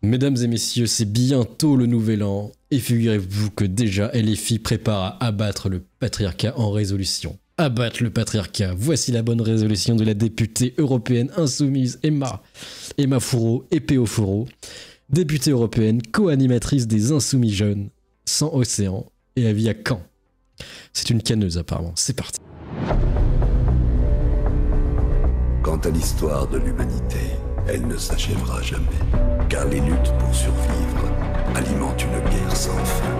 Mesdames et messieurs, c'est bientôt le nouvel an, et figurez-vous que déjà LFI prépare à abattre le patriarcat en résolution. Abattre le patriarcat, voici la bonne résolution de la députée européenne insoumise Emma Fourreau, EPO Fourreau, députée européenne, co-animatrice des Insoumis Jeunes, sans océan, et elle vit à Caen. C'est une canneuse apparemment, c'est parti. Quant à l'histoire de l'humanité, elle ne s'achèvera jamais, car les luttes pour survivre alimentent une guerre sans fin.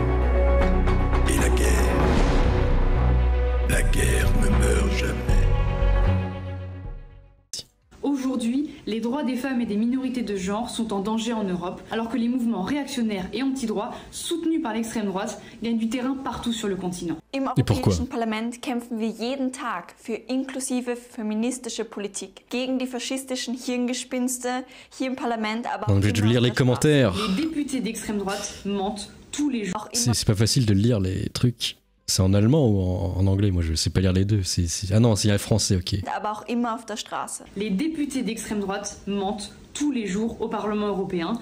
Et la guerre ne meurt jamais. Aujourd'hui, les droits des femmes et des minorités de genre sont en danger en Europe, alors que les mouvements réactionnaires et anti-droits, soutenus par l'extrême droite, gagnent du terrain partout sur le continent. Im Europäischen Parlament kämpfen wir jeden Tag für inklusive feministische Politik, gegen die faschistischen Hirngespinste hier im Parlament, aber On est obligé de lire les commentaires. Les députés d'extrême droite mentent tous les jours. C'est pas facile de lire les trucs. C'est en allemand ou en anglais? Moi je sais pas lire les deux. Ah non, c'est français, ok. Aber auch immer auf der Straße. Les députés d'extrême droite mentent tous les jours au Parlement européen.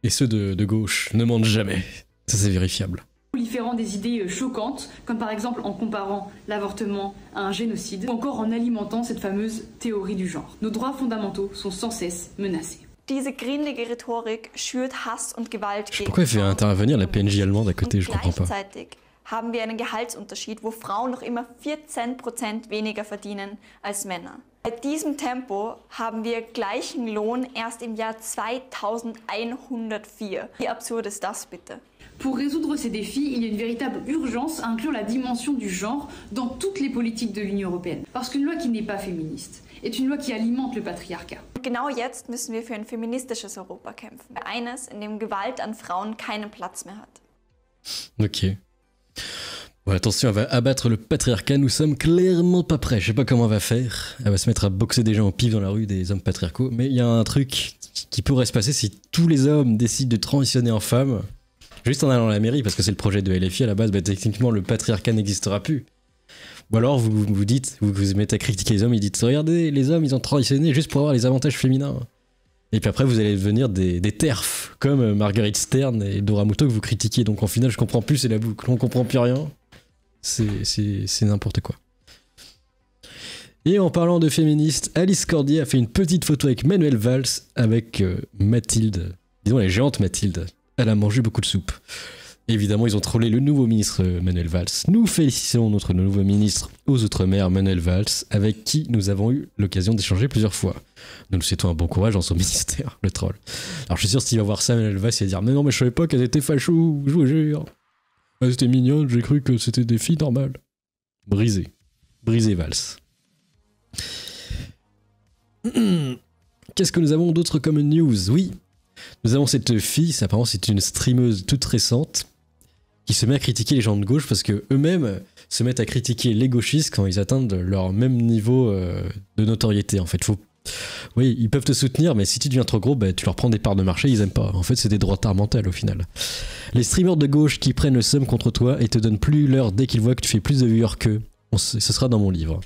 Et ceux de gauche ne mentent jamais. Ça c'est vérifiable. Proliférant des idées choquantes, comme par exemple en comparant l'avortement à un génocide, ou encore en alimentant cette fameuse théorie du genre. Nos droits fondamentaux sont sans cesse menacés. Diese grindige Rhetorik schürt Hass und Gewalt gegen Pourquoi il fait intervenir la PNJ allemande à côté? Je comprends pas. Gleichzeitig haben wir einen Gehaltsunterschied, wo Frauen noch immer 14% weniger verdienen als Männer. Bei diesem Tempo haben wir gleichen Lohn erst im Jahr 2104. Wie absurd ist das bitte? Pour résoudre ces défis, il y a une véritable urgence à inclure la dimension du genre dans toutes les politiques de l'Union européenne. Parce qu'une loi qui n'est pas féministe est une loi qui alimente le patriarcat. Genau jetzt müssen wir für ein feministisches Europa kämpfen. Eines, in dem Gewalt an Frauen keinen Platz mehr hat. Ok. Bon, attention, elle va abattre le patriarcat, nous sommes clairement pas prêts. Je sais pas comment elle va faire. Elle va se mettre à boxer des gens au pif dans la rue, des hommes patriarcaux. Mais il y a un truc qui pourrait se passer si tous les hommes décident de transitionner en femmes, juste en allant à la mairie, parce que c'est le projet de LFI à la base, bah, techniquement le patriarcat n'existera plus. Ou alors vous vous mettez à critiquer les hommes, ils dites regardez, les hommes ils ont transitionné juste pour avoir les avantages féminins. Et puis après vous allez devenir des TERF, comme Marguerite Stern et Dora Muto que vous critiquiez. Donc en final je comprends plus, c'est la boucle, on comprend plus rien. C'est n'importe quoi. Et en parlant de féministes, Alice Cordier a fait une petite photo avec Manuel Valls, avec Mathilde, disons la géante Mathilde. Elle a mangé beaucoup de soupe. Évidemment, ils ont trollé le nouveau ministre Manuel Valls. Nous félicitons notre nouveau ministre aux Outre-mer, Manuel Valls, avec qui nous avons eu l'occasion d'échanger plusieurs fois. Nous nous souhaitons un bon courage dans son ministère, le troll. Alors je suis sûr s'il va voir ça, Manuel Valls, il va dire mais non mais je savais pas qu'elles étaient fachos, je vous jure. Elles étaient mignonnes, j'ai cru que c'était des filles normales. Brisé Valls. Qu'est-ce que nous avons d'autre comme news? Oui, nous avons cette fille, apparemment c'est une streameuse toute récente, qui se met à critiquer les gens de gauche parce que eux-mêmes se mettent à critiquer les gauchistes quand ils atteignent leur même niveau de notoriété. En fait, oui, ils peuvent te soutenir, mais si tu deviens trop gros, bah, tu leur prends des parts de marché, ils aiment pas. En fait, c'est des droitards mentaux au final. Les streamers de gauche qui prennent le seum contre toi et te donnent plus l'heure dès qu'ils voient que tu fais plus de viewers qu'eux. Ce sera dans mon livre.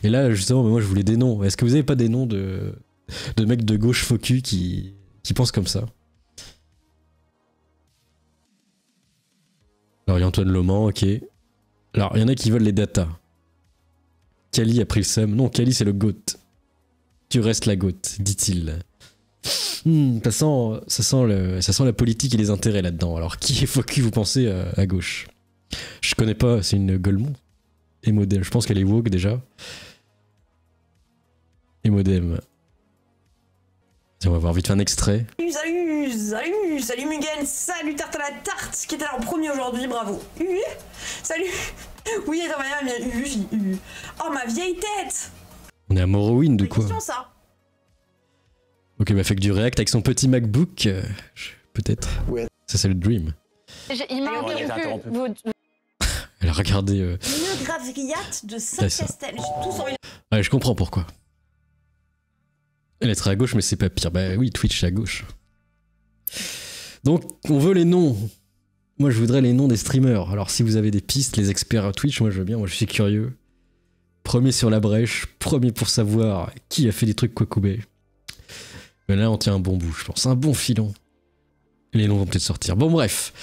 Et là, justement, moi je voulais des noms. Est-ce que vous avez pas des noms de mecs de gauche faux cul qui pensent comme ça? Alors il y a Antoine Loman, ok. Alors il y en a qui veulent les datas. Kali a pris le seum. Non, Kali c'est le GOAT. Tu restes la GOAT, dit-il. Ça sent la politique et les intérêts là-dedans. Alors qui est faux cul vous pensez à gauche? Je connais pas, c'est une Golemont. Emodem, je pense qu'elle est woke déjà. Emodem. On va voir vite fait un extrait. Salut Mugen, salut Tarte à la tarte qui était là en premier aujourd'hui, bravo. Salut. Oui, attends, oh ma vieille tête. On est à Morrowind ou quoi? Question, ça. Ok, bah fait que du React avec son petit MacBook, peut-être. Ouais. Ça c'est le dream. Il m'a interrompu. Elle a regardé... Une gravriate de Saint-Castel, j'ai tout envie. Ouais, je comprends pourquoi. Elle est très à gauche, mais c'est pas pire. Bah oui, Twitch c'est à gauche. Donc, on veut les noms. Moi, je voudrais les noms des streamers. Alors, si vous avez des pistes, les experts à Twitch, moi je veux bien, moi je suis curieux. Premier sur la brèche, premier pour savoir qui a fait des trucs Kwakubé. Mais là, on tient un bon bout, je pense. Un bon filon. Les noms vont peut-être sortir. Bon bref,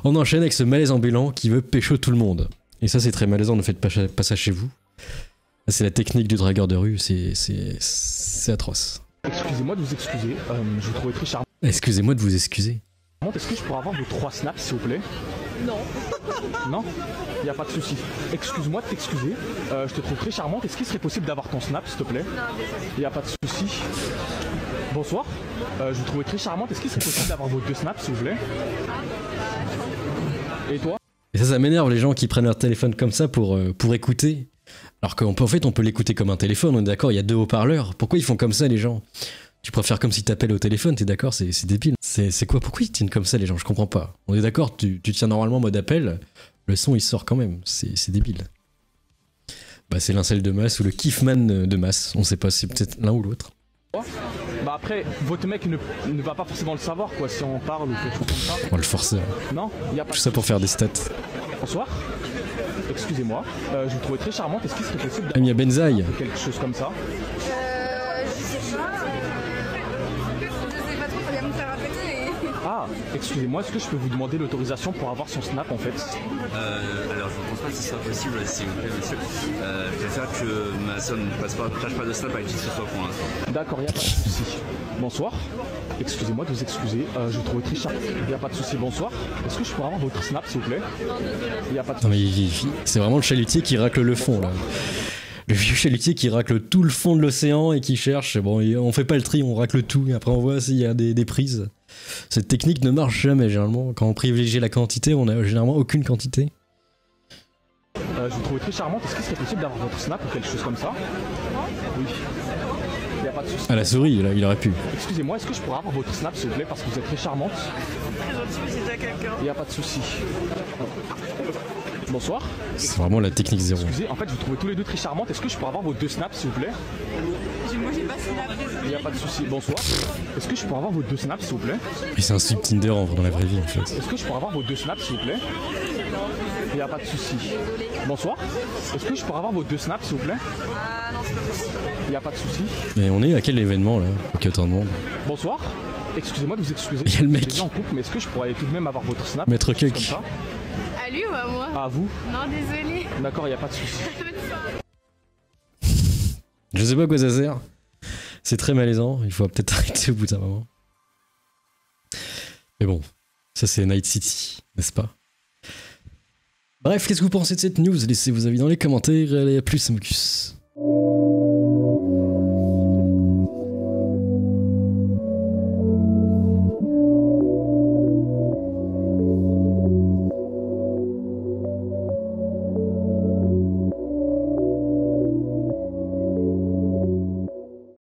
on enchaîne avec ce malaise ambulant qui veut pécho tout le monde. Et ça c'est très malaisant, ne faites pas ça chez vous. C'est la technique du dragueur de rue, c'est atroce. Excusez-moi de vous excuser, je vous trouvais très charmant. Excusez-moi de vous excuser. Est-ce que je pourrais avoir vos 3 snaps s'il vous plaît? Non. Non? Y a pas de souci. Excuse-moi de t'excuser, je te trouve très charmante. Est-ce qu'il serait possible d'avoir ton snap s'il te plaît? Non, y a pas de souci. Bonsoir, je vous trouvais très charmante. Est-ce qu'il serait possible d'avoir vos 2 snaps s'il vous plaît? Et toi? Et ça m'énerve les gens qui prennent leur téléphone comme ça pour écouter. Alors qu'en fait on peut l'écouter comme un téléphone, on est d'accord, il y a 2 haut-parleurs. Pourquoi ils font comme ça les gens? Tu préfères comme si t'appelles au téléphone, t'es d'accord? C'est débile. C'est quoi? Pourquoi ils tiennent comme ça les gens? Je comprends pas. On est d'accord, tu tiens normalement en mode appel, le son il sort quand même, c'est débile. Bah c'est l'incel de masse ou le kiffman de masse, on sait pas, c'est peut-être l'un ou l'autre. Bah après, votre mec ne va pas forcément le savoir quoi, si on parle ou quelque chose comme ça. On va le forcer. Non, y a pas tout ça pour faire des stats. Bonsoir. Excusez-moi, je vous trouvais très charmante. Est-ce qu'il serait possible Amia Benzaï. Quelque chose comme ça? Je sais pas. Je sais pas trop, faut bien me faire répéter. Ah, excusez-moi, est-ce que je peux vous demander l'autorisation pour avoir son snap en fait? Alors je ne pense pas que ce soit possible s'il vous plaît monsieur. Je préfère que ma soeur ne passe pas de snap avec qui que ce soit pour l'instant. D'accord, y'a pas de souci. Bonsoir. Excusez-moi de vous excuser, je vous trouve très charmant. Y'a pas de souci, bonsoir. Est-ce que je pourrais avoir votre snap s'il vous plaît? Y'a pas de souci. Non mais c'est vraiment le chalutier qui racle le fond là. Le vieux chalutier qui racle tout le fond de l'océan et qui cherche. Bon, on fait pas le tri, on racle tout et après on voit s'il y a des prises. Cette technique ne marche jamais généralement. Quand on privilégie la quantité, on a généralement aucune quantité. Je vous trouvais très charmante. Est-ce qu'il serait possible d'avoir votre snap ou quelque chose comme ça? Oui. Y a pas de souci. À la souris, là, il aurait pu. Excusez-moi, est-ce que je pourrais avoir votre snap s'il vous plaît parce que vous êtes très charmante? Très gentil, mais c'est déjà quelqu'un. Y a pas de souci. Bonsoir. C'est vraiment la technique zéro. Excusez, en fait, je vous trouvais tous les deux très charmantes. Est-ce que je pourrais avoir vos 2 snaps s'il vous plaît? Moi j'ai pas snap, désolé. Y a pas de souci. Bonsoir. Est-ce que je pourrais avoir vos 2 snaps s'il vous plaît? Et c'est un sub Tinder dans la vraie vie en fait. Est-ce que je pourrais avoir vos 2 snaps s'il vous plaît? Y a pas de souci. Bonsoir. Est-ce que je pourrais avoir vos 2 snaps s'il vous plaît? Ah non, c'est pas possible. Y a pas de souci. Mais on est à quel événement là? Pour qu'il y ait autant de monde. Bonsoir. Excusez-moi de vous excuser. Y a le mec. Je suis déjà en couple, mais est-ce que je pourrais tout de même avoir votre snap? Maître quelque chose Cuck. comme ça? À lui ou à moi? À vous? Non, désolé. D'accord, y a pas de souci. Je sais pas à quoi ça sert. C'est très malaisant, il faut peut-être arrêter au bout d'un moment. Mais bon, ça c'est Night City, n'est-ce pas? Bref, qu'est-ce que vous pensez de cette news? Laissez vos avis dans les commentaires, allez à plus, Amocus.